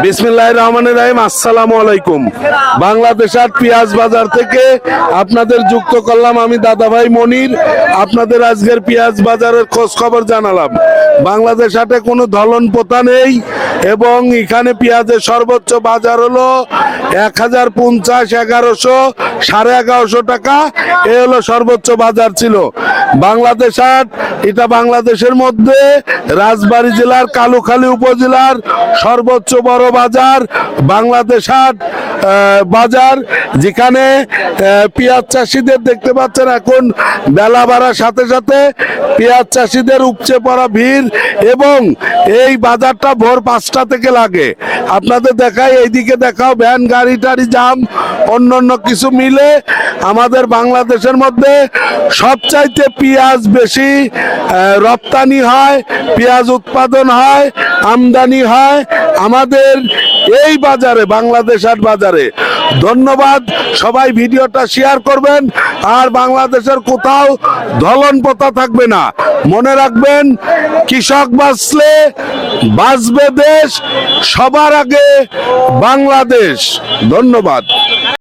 বিসমিল্লাহির রহমানির রহিম। আসসালামু আলাইকুম। বাংলাদেশ হাট পেঁয়াজ বাজার থেকে আপনাদের যুক্ত করলাম আমি দাদাভাই মনির। আপনাদের আজকের পেঁয়াজ বাজারের খোঁজ খবর জানালাম। বাংলাদেশ হাটে কোনো ধলন পোতা নেই এবং এখানে পেঁয়াজের সর্বোচ্চ বাজার হলো 1050, 1100, 1150 টাকা। এ হলো সর্বোচ্চ বাজার ছিল। বাংলাদেশ হাট এটা বাংলাদেশের মধ্যে রাজবাড়ী জেলার কালুখালী উপজেলার সর্বোচ্চ বড় বাজার বাংলাদেশ হাট বাজার, যেখানে পেঁয়াজ চাষিদের দেখতে পাচ্ছেন এখন বেলা বাড়ার সাথে সাথে পেঁয়াজ চাষিদের উপচে পড়া ভিড় এবং এই বাজারটা ভোর 5টা থেকে লাগে। আপনাদের দেখাই, এইদিকে দেখাও, ভ্যান গাড়ি টাড়ি জাম, অন্য কিছু মিলে আমাদের বাংলাদেশের মধ্যে সবচাইতে পেঁয়াজ বেশি রপ্তানি হয়, পেঁয়াজ উৎপাদন হয়, আমদানি হয় আমাদের এই বাজারে, বাংলাদেশ হাট বাজারে। ধন্যবাদ, সবাই ভিডিওটা শেয়ার করবেন আর বাংলাদেশের কোথাও ধলন পোতা থাকবে না। মনে রাখবেন, কৃষক বাঁচলে বাঁচবে দেশ, সবার আগে বাংলাদেশ। ধন্যবাদ।